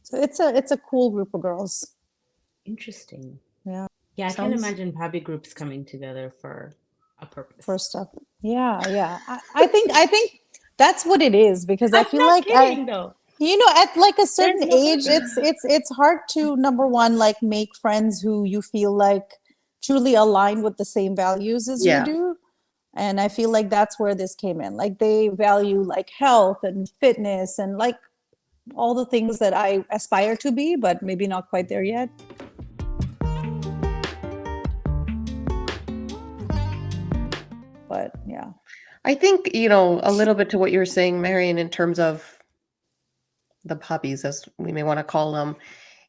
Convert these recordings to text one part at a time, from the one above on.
So it's a cool group of girls. Interesting. Yeah, Yeah, I can Sounds imagine hobby groups coming together for a for purpose. stuff. Yeah, yeah. I think that's what it is because I I'm feel not like kidding though. at like a There's certain no age, purpose. it's hard to number one like make friends who you feel like truly align with the same values as you yeah. do. And I feel like that's where this came in. Like they value like health and fitness and like all the things that I aspire to be, but maybe not quite there yet. But yeah. I think, a little bit to what you were saying, Marion, in terms of the puppies, as we may want to call them,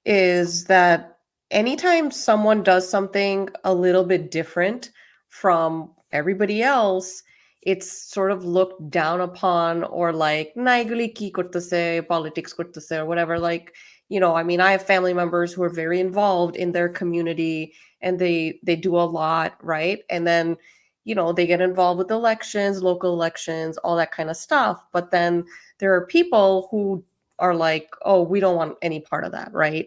is that anytime someone does something a little bit different from everybody else, it's sort of looked down upon or like, na এগুলি কি করতেছে, politics করতেছে, or whatever. Like, I mean, I have family members who are very involved in their community and they do a lot, right? And then, they get involved with elections, local elections, all that kind of stuff. But then there are people who are like, oh, we don't want any part of that, right?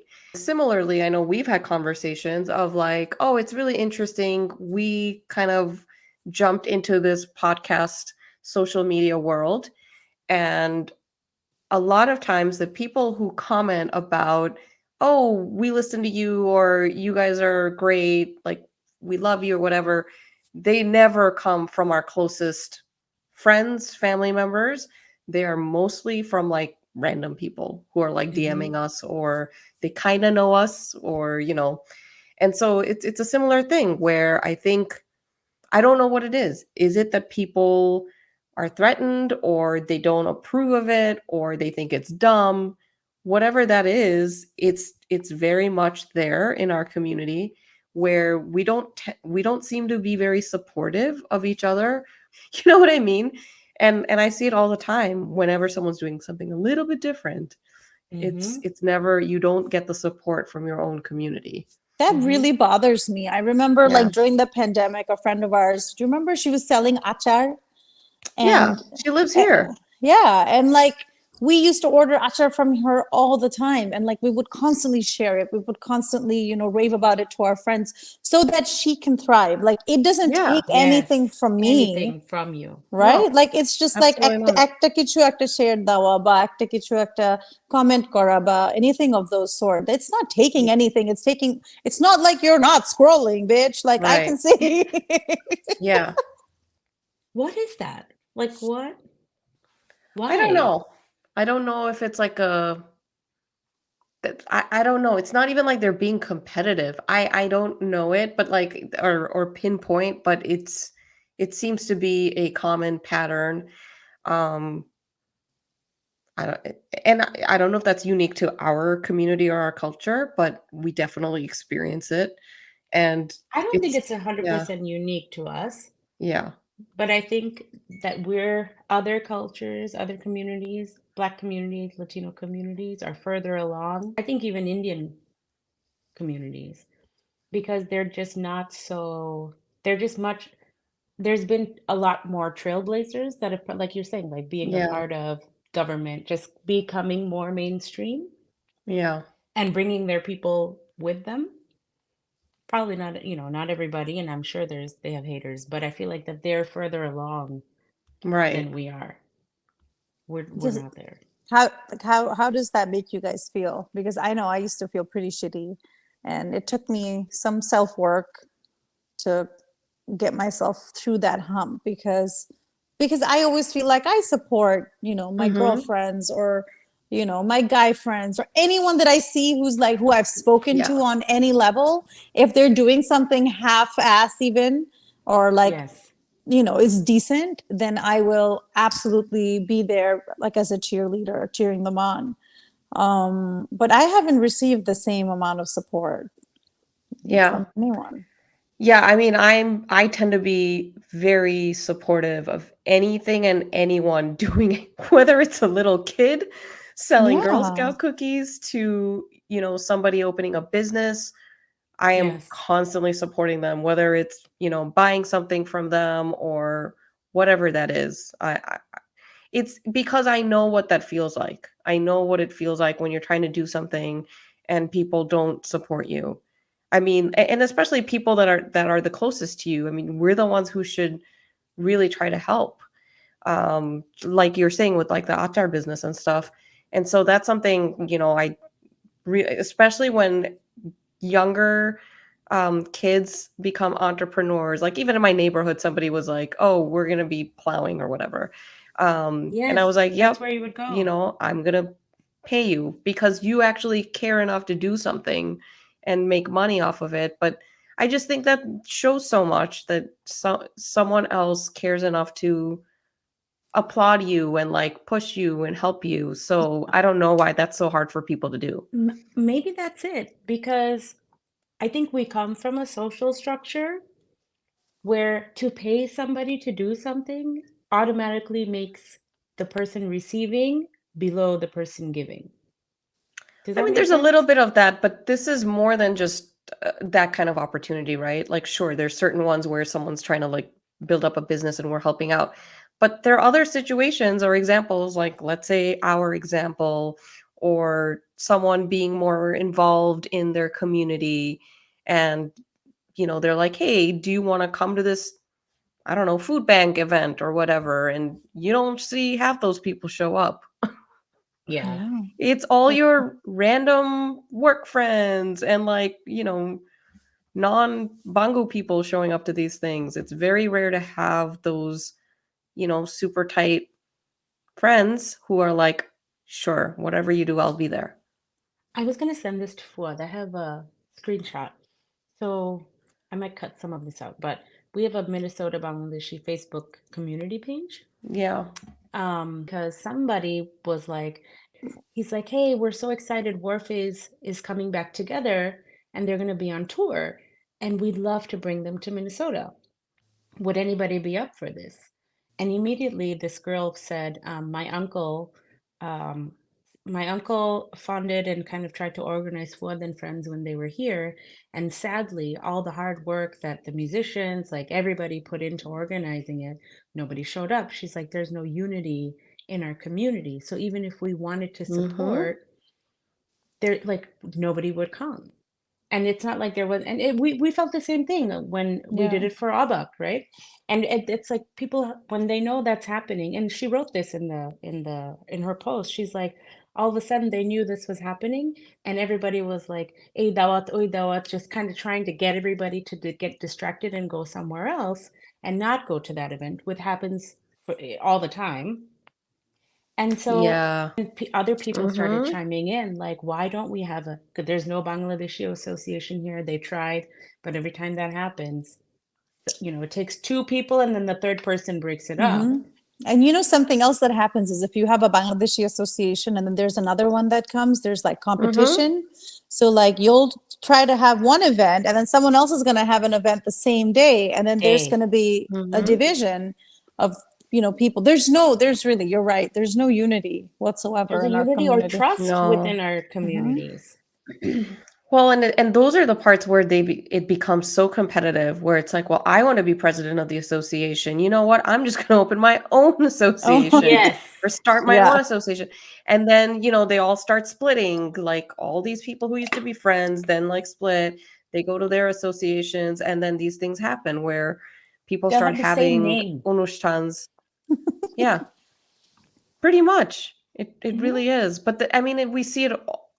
Similarly, I know we've had conversations of like, oh, it's really interesting. We kind of jumped into this podcast social media world. And a lot of times, the people who comment about, oh, we listen to you, or you guys are great, like, we love you, or whatever, they never come from our closest friends, family members. They are mostly from like random people who are like Hmm. DMing us, or they kind of know us, or and so it's a similar thing where I think, I don't know what it is. Is it that people are threatened, or they don't approve of it, or they think it's dumb? Whatever that is, it's very much there in our community, where we don't seem to be very supportive of each other. You know what I mean? And I see it all the time whenever someone's doing something a little bit different. Hmm. It's never, you don't get the support from your own community. That Hmm. really bothers me. I remember Yeah. like during the pandemic, a friend of ours, do you remember she was selling achar? Yeah, And she lives uh, here. yeah, and like we used to order achar from her all the time, and like we would constantly share it. We would constantly, rave about it to our friends so that she can thrive. Like it doesn't Yeah. take anything Yes. from me, Anything from you. No, right? Like it's just like absolutely not. একটা কিছু একটা share দেওয়া বা একটা কিছু একটা comment করা বা anything of those sort. It's not taking anything. It's not like you're not scrolling, bitch. Like I Right. can see. Yeah. What is that? Like what? I don't Why? know. I don't know if it's like I don't know. It's not even like they're being competitive. I don't know it, but like, or pinpoint, but it seems to be a common pattern. Um I don't and I don't know if that's unique to our community or our culture, but we definitely experience it. And I don't think it's, it's a hundred yeah. percent unique to us, Yeah. but I think that we're other cultures, other communities, Black communities, Latino communities are further along. I think even Indian communities, because they're just not so, they're just much, there's been a lot more trailblazers that have, like you're saying, like being a Yeah. part of government, just becoming more mainstream Yeah. and bringing their people with them. Probably not, not everybody, and I'm sure they have haters, but I feel like that they're further along Right. than we are. We're Just not there. how does that make you guys feel? Because I know I used to feel pretty shitty, and it took me some self work to get myself through that hump because I always feel like I support, my Mhm. girlfriends or my guy friends or anyone that I see who's like who I've spoken Yeah. to on any level. If they're doing something half ass even or like Yes. is decent, then I will absolutely be there like as a cheerleader, cheering them on. But I haven't received the same amount of support Yeah. from anyone. Yeah, I mean, I tend to be very supportive of anything and anyone doing, whether it's a little kid selling Girl Yeah. Scout cookies to, somebody opening a business. I am Yes. constantly supporting them, whether it's, buying something from them or whatever that is. it's because I know what that feels like. I know what it feels like when you're trying to do something and people don't support you. I mean, and especially people that are the closest to you. I mean, we're the ones who should really try to help. Like you're saying with like the atar business and stuff. And so that's something, especially when younger kids become entrepreneurs. Like even in my neighborhood, somebody was like, "Oh, we're gonna be plowing or whatever," and I was Yes, like, that's "Yep, where you would go. I'm gonna pay you because you actually care enough to do something and make money off of it." But I just think that shows so much that someone else cares enough to applaud you and like push you and help you. So I don't know why that's so hard for people to do. Maybe that's it, because I think we come from a social structure where to pay somebody to do something automatically makes the person receiving below the person giving. Does I that mean, make there's a little sense? bit of that, but this is more than just that kind of opportunity, right? Like, sure, there's certain ones where someone's trying to like build up a business and we're helping out. But there are other situations or examples, like let's say our example, or someone being more involved in their community. And, they're like, hey, do you want to come to this, I don't know, food bank event or whatever? And you don't see half those people show up. Yeah. Yeah. It's all That's your random work friends and like, non-Bangu people showing up to these things. It's very rare to have those, super tight friends who are like, sure, whatever you do, I'll be there. I was gonna send this to Fuad. I have a screenshot. So I might cut some of this out, but we have a Minnesota Bangladeshi Facebook community page. Yeah. Because somebody was like, he's like, hey, we're so excited. Wharf is coming back together and they're gonna be on tour, and we'd love to bring them to Minnesota. Would anybody be up for this? And immediately this girl said, um, my uncle funded and kind of tried to organize Fuad and Friends when they were here. And sadly, all the hard work that the musicians, like everybody put into organizing it, nobody showed up. She's like, there's no unity in our community. So even if we wanted to Mm-hmm. support, there like nobody would come. And it's not like there was, and we felt the same thing when we yeah. did it for Abak, right? And it's like people, when they know that's happening, and she wrote this in her post, she's like, all of a sudden they knew this was happening, and everybody was like, "Hey, dawat, oy dawat," just kind of trying to get everybody to get distracted and go somewhere else and not go to that event, which happens all the time. And so Yeah. other people started Mm-hmm. chiming in, like, why don't we have a, 'cause there's no Bangladeshi association here. They tried, but every time that happens, it takes two people and then the third person breaks it up. Hmm. And something else that happens is if you have a Bangladeshi association and then there's another one that comes, there's like Mm-hmm. competition. So like you'll try to have one event and then someone else is going to have an event the same day. And then there's going Hey, to be a Mm-hmm. division of, people. There's really, you're right. There's no unity there's whatsoever a in our unity or community. trust No. within our Hmm. communities. Well, and those are the parts where it becomes so competitive, where it's like, well, I want to be president of the association. You know what? I'm just going to open my own Oh, association Yes. or start my own yeah. association. And then, they all start splitting. Like all these people who used to be friends, then like split, they go to their associations, and then these things happen where people They'll start have the same having name. onushtans. Yeah, pretty much. It Yeah. really is. But I mean, we see it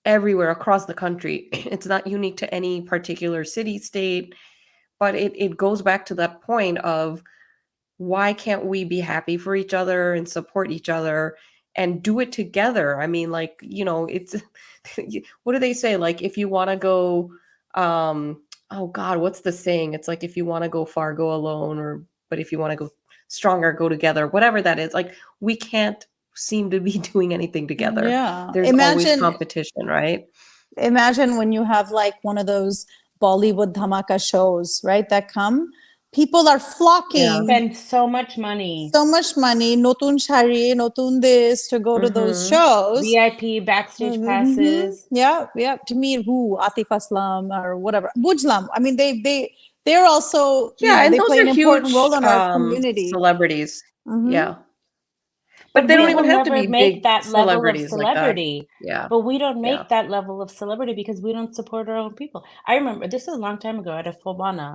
everywhere across the country. It's not unique to any particular city, state, but it goes back to that point of why can't we be happy for each other and support each other and do it together? I mean, like, it's what do they say? Like, if you want to go, oh God, what's the saying? It's like, if you want to go far, go alone, but if you want to go stronger, go together, whatever that is. Like, we can't seem to be doing anything together. Yeah. There's always competition, right? Imagine when you have like one of those Bollywood dhamaka shows, right? That come, people are Yeah. flocking Spend so much money. so much money, notun shari, notun this, to go to those Mm-hmm. shows. VIP backstage Hmm. passes. Yeah, yeah. To me, who Atif Aslam or whatever, Bujlam. I mean, they're also Yeah, and they those play are an important huge role in our community. celebrities. Hmm. Yeah. But they we don't will even have to never be make big that level of celebrities like that. celebrity. Yeah. But we don't Yeah. make that level of celebrity because we don't support our own people. I remember this was a long time ago at a Fobana,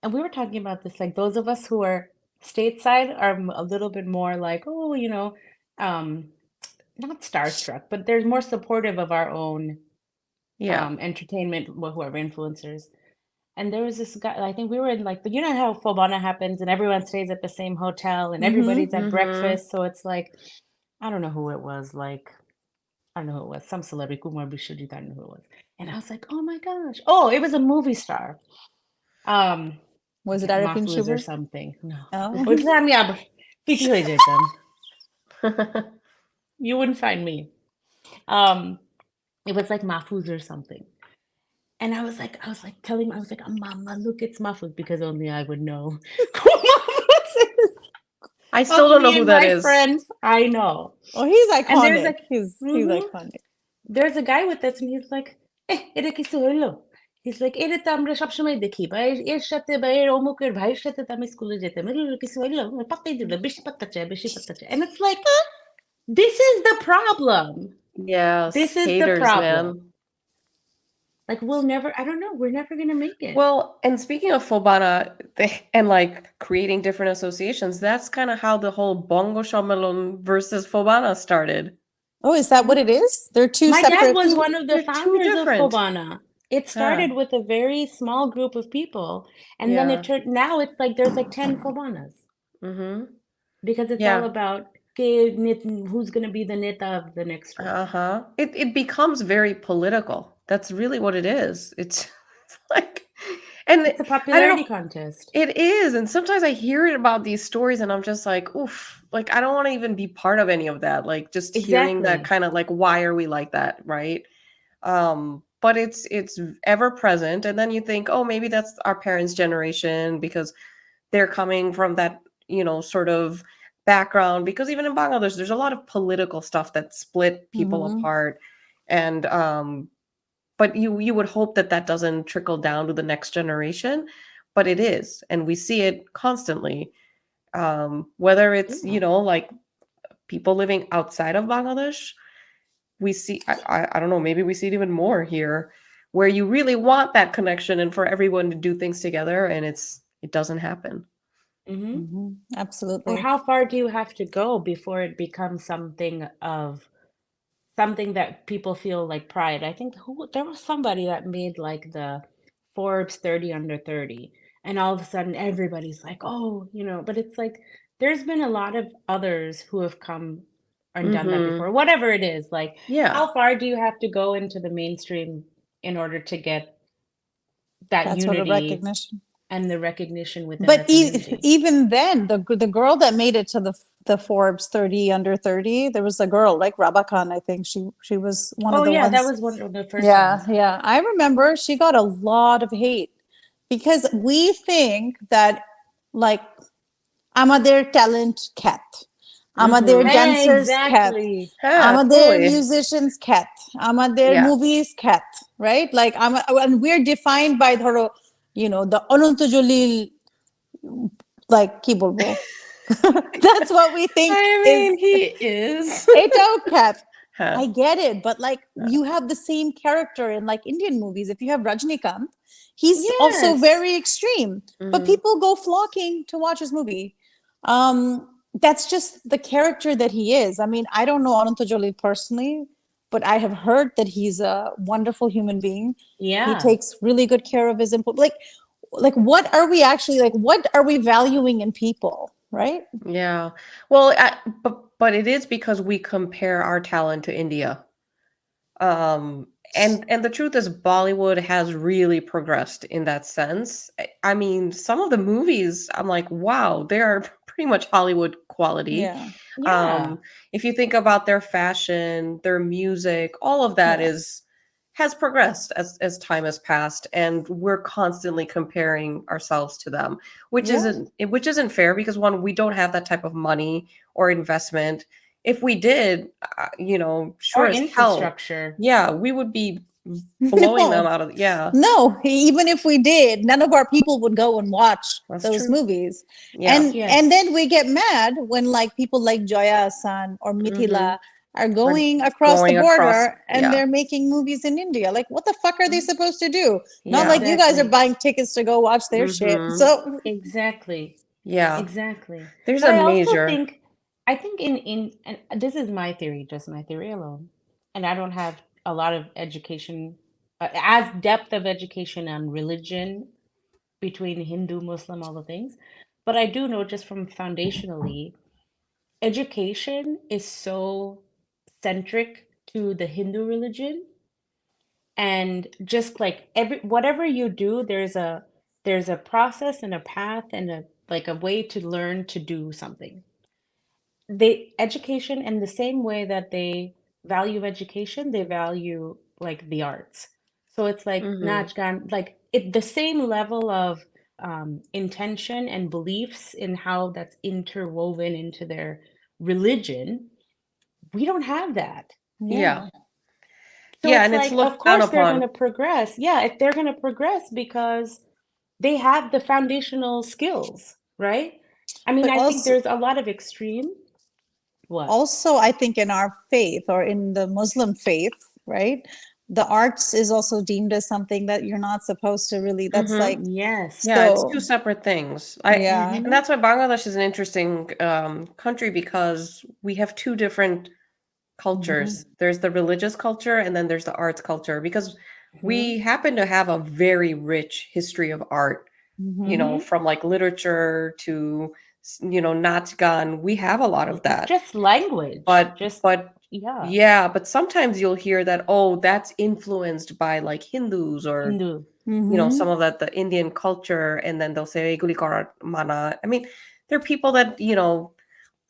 and we were talking about this, like those of us who are stateside are a little bit more like, oh, um, not starstruck, but they're more supportive of our own Yeah. entertainment, whoever influencers. And there was this guy, I think we were in like, you know how Fobana happens and everyone stays at the same hotel and Mm-hmm. everybody's at Mm-hmm. breakfast. So it's like, I don't know who it was, like, I don't know who it was, some celebrity, Kumar Bishudi, I don't know who it was. And I was like, oh my gosh. Oh, it was a movie star. I Was it can't, Arifin Mahfouz or Shubert? something. No. Oh. But yeah, Piti হয়ে যেতাম. You wouldn't find me. Um, it was like Mahfouz or something. And I was like telling him, I was like, Mama, look, it's Mahfouz, because only I would know who Mahfouz is. I Of still don't know me who and that my is. friends, I know. Oh, he's And there's iconic. like, He's hmm iconic. there's a guy with us, and he's like, এটা কিছু হইলো? He's like, এটা তো আমরা সবসময় দেখি, বা এর সাথে বা এর অমুকের ভাইয়ের সাথে তো আমি স্কুলে যেতাম, এর কিছু হইলো? পাত্তাই দিল না, বেশি পাত্তা চায়, বেশি পাত্তা চায়. And it's like, this is the problem. Yes, This is the haters, problem. man. Like, we'll never, I don't know, we're never gonna make it. Well, and speaking of Fobana and like creating different associations, that's kind of how the whole Bongo Shomelon versus Fobana started. Oh, is that what it is? They're two My dad separate. was one of the They're too founders of different. Fobana. It Yeah. started with a very small group of people, and then Yeah. it turned, now it's like there's like 10 Fobanas. Mm-hmm. Because it's all Yeah. about who's going to be the neta of the next one. Uh-huh. It becomes very political. That's really what it is. It's like, and It's a I don't popularity know, contest. it is. And sometimes I hear it about these stories and I'm just like, oof, like I don't want to even be part of any of that. Like just hearing that Exactly. kind of like, why are we like that? Right. But it's ever present. And then you think, oh, maybe that's our parents' generation because they're coming from that, sort of background. Because even in Bangladesh, there's a lot of political stuff that split people Mhm. apart. And but you would hope that that doesn't trickle down to the next generation, but it is, and we see it constantly. Whether it's Yeah. like people living outside of Bangladesh, we see I don't know, maybe we see it even more here, where you really want that connection and for everyone to do things together, and it doesn't happen. Hmm. Mhm. Or Absolutely. how far do you have to go before it becomes something that people feel like pride? I think there was somebody that made like the Forbes 30 under 30, and all of a sudden everybody's like, oh, but it's like there's been a lot of others who have come and done that Mm-hmm. before. Whatever it is, like Yeah. how far do you have to go into the mainstream in order to get that That sort of unity recognition. and the recognition within But our community? even then, the girl that made it to the Forbes 30 under 30, there was a girl like Rabakan, I think she was one of Oh the yeah, that ones. was one of the first Yeah, ones. yeah. I remember she got a lot of hate because we think that like আমাদের talent cat, আমাদের Mm-hmm. dancers cat, Exactly. Yeah, আমাদের totally. musicians cat, আমাদের Yeah. movies cat, right? Like and we're defined by ধরো, the Ananta Jalil, like কি বলবো? That's what we think I is mean, he is. এটাও cat. Huh. I get it, but like you have the same character in like Indian movies. If you have Rajnikant, he's also Yes. very extreme, but Mhm. people go flocking to watch his movie. That's just the character that he is. I mean, I don't know Ananta Jolie personally, but I have heard that he's a wonderful human being. He Yeah. takes really good care of his input. Like what are we actually like? What are we valuing in people, right? Yeah. Well, but it is because we compare our talent to India. And the truth is Bollywood has really progressed in that sense. I mean, some of the movies I'm like, wow, they are pretty much Hollywood quality. Yeah. Yeah. If you think about their fashion, their music, all of that Yeah. has progressed as time has passed, and we're constantly comparing ourselves to them, which Yeah. isn't fair because one, we don't have that type of money or investment. If we did, Or sure as hell, infrastructure. yeah, we would be blowing No. them out of yeah, No, even if we did, none of our people would go and watch that's those true. movies. Yeah. And Yes. then we get mad when like people like Joya Asan or Mithila are going across the Going border across, and yeah. they're making movies in India. Like, what the fuck are they supposed to do? Not Yeah. like you guys are Exactly. buying tickets to go watch their shit. Mhm. So Exactly. Yeah. Exactly. There's But a I also major think, I think and this is my theory, just my theory alone, and I don't have a lot of education, as depth of education on religion between Hindu, Muslim, all the things. But I do know just from foundationally, education is so centric to the Hindu religion, and just like every whatever you do, there's a process and a path and a like a way to learn to do something. They education in the same way that they value education, they value like the arts. So it's like Mhm. Naach Gan, like it the same level of intention and beliefs in how that's interwoven into their religion. We don't have that. Yeah. yeah. So Yeah, it's and it's like, of looked down course they're going upon. to progress. Yeah, if they're going to progress because they have the foundational skills, right? I mean, But I think also there's a lot of extreme. What? also I think in our faith or in the Muslim faith, right? The arts is also deemed as something that you're not supposed to really, that's Mhm. like, Yes. Yeah, it's two so separate things. yeah. And Mm-hmm. that's why Bangladesh is an interesting country because we have two different Mhm. cultures. There's the religious culture and then there's the arts culture because Mm-hmm. we happen to have a very rich history of art, Mhm. Mm-hmm. from like literature to Natgan. We have a lot of that. Just language. But Just, but yeah. yeah, but sometimes you'll hear that, oh, that's influenced by like Hindus or Hindu. some Mhm. of that the Indian culture, and then they'll say "Eguli kara mana." I mean, there are people that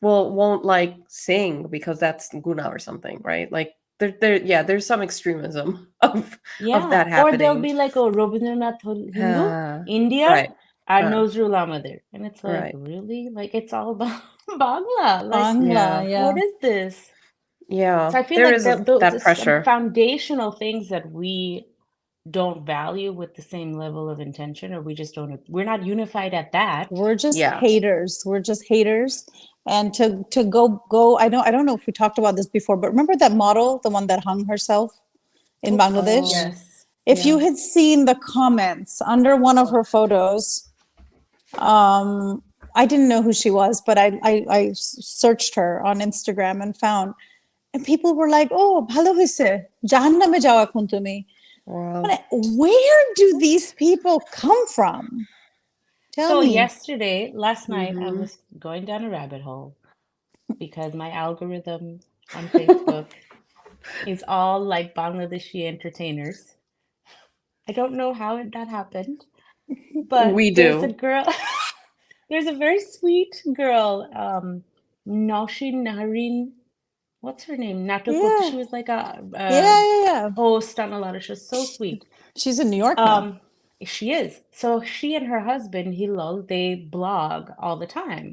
won't like sing because that's guna or something, right? Like yeah, there's some extremism of Yeah. that Or they'll happening. be like, oh, Rabindranath Hindu, Uh, India, right, and uh, Nazrul Ahmeder. And it's like, right, really? Like, it's all about Bangla. Like, Bangla, yeah, what yeah. is this? yeah. So I feel There like is that those some pressure. foundational things that we don't value with the same level of intention, or we just don't, we're not unified at that. We're just Yeah. haters. We're just haters. And to go, I don't know if we talked about this before, but remember that model, the one that hung herself in Oh, Bangladesh? Oh, yes. If you yeah. had seen the comments under one of her photos, I didn't know who she was, but I searched her on Instagram and found, and people were like, "Oh, ভালো হয়েছে, জাহান্নামে যাও এখন তুমি." Wow. Where do these people come from? Tell So me. last night, I Mm-hmm. was going down a rabbit hole because my algorithm on Facebook is all like Bangladeshi entertainers. I don't know how that happened, but We there's a do. girl, there's a very sweet girl, Naushin Nahareen, what's her name? Natakot. Yeah, She was like yeah, yeah, yeah. host on a lot of shows. So sweet. She's in New York now. Um, she is. So she and her husband, Hilal, they blog all the time.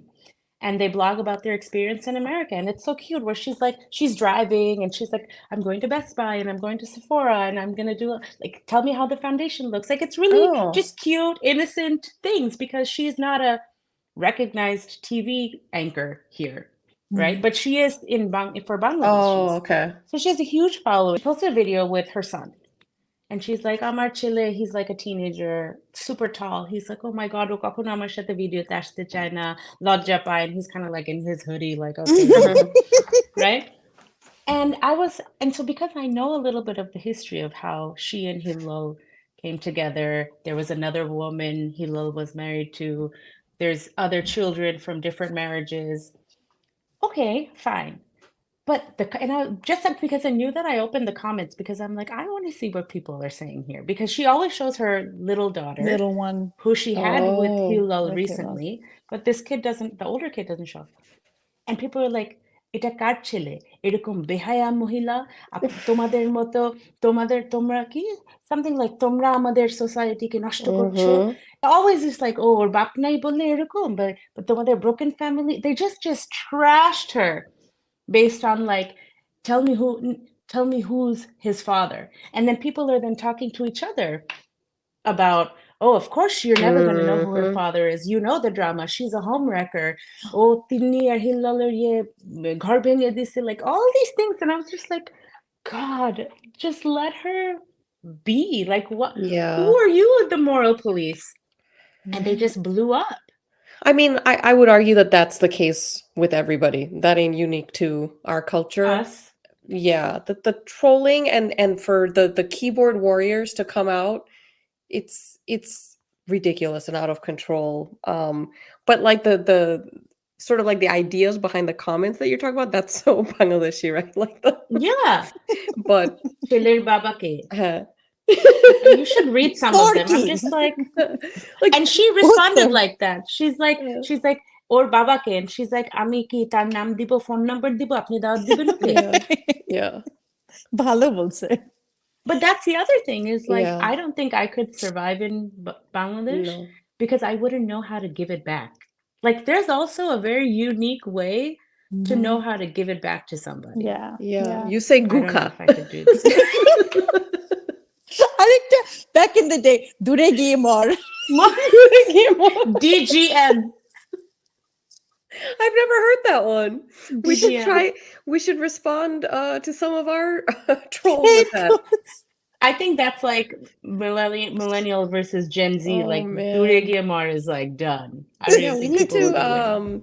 And they blog about their experience in America. And it's so cute where she's like, she's driving and she's like, I'm going to Best Buy and I'm going to Sephora and I'm going to do like, tell me how the foundation looks. Like, it's really Oh. just cute, innocent things because she's not a recognized TV anchor here, right? Mhm. But she is for Oh, Bangladeshis. okay. So she has a huge following. She posted a video with her son. And she's like, Amar Chile, he's like a teenager, super tall. He's like, oh my God, ও কখনো আমার সাথে ভিডিওতে আসতে চায় না, লজ্জা পায়. And he's kind of like in his hoodie, like, okay, whatever, right? And so because I know a little bit of the history of how she and Hillel came together, there was another woman Hillel was married to, there's other children from different marriages. Okay, fine. But and I just because I knew that, I opened the comments because I'm like, I want to see what people are saying here because she always shows her little daughter Little one. who she had with Oh. Hillel Okay, well. recently, but this kid doesn't, the older kid doesn't show. And people are like, এটা কার ছেলে, এরকম বেহায়া মহিলা, তোমাদের মতো, তোমরা কি, something like তোমরা আমাদের সোসাইটিকে নষ্ট করছো. Mm-hmm. Always is like, oh, ওর বাপ নাই বললে এরকম, but তোমাদের broken family, they just trashed her based on like, tell me who, tell me who's his father. And then people are then talking to each other about, oh, of course you're never going to know who her Mhm. father is. You know the drama. She's a homewrecker. Oh, tinni ar hillalar ye ghar bhenge dise, like all these things. And I was just like, God, just let her be. Like, what? Who Yeah. are you, the moral police? And they Yeah. just blew up. I mean, I would argue that that's the case with everybody. That ain't unique to our culture. Us. Yeah, the trolling and for the keyboard warriors to come out, it's ridiculous and out of control. But like the sort of like the ideas behind the comments that you're talking about, that's so Bangladeshi, right? Like the Yeah. but Cheler Baba ke. uh, You should read some of them. I'm just like, like and she responded like that. She's like, ওর বাবাকে, and she's like, আমি কি তার নাম দিব, phone number দিব, আপনি দাওয়াত দিবেন ওকে? yeah, yeah, ভালো বলছে। But that's the other thing is like, yeah. I don't think I could survive in Bangladesh No. because I wouldn't know how to give it back. Like, there's also a very unique way to know how to give it back to somebody. Yeah. Yeah, you say I don't know guka. if I could do that. I think back in the day, দূরে গিয়ে মর। DGM. I've never heard that one. We should DGM. try. We should respond to some of our trolls with that. I think that's like millennial versus Gen Z. Oh Like man. Duregi Amar is like done. I don't Yeah, even we think need people to will go in.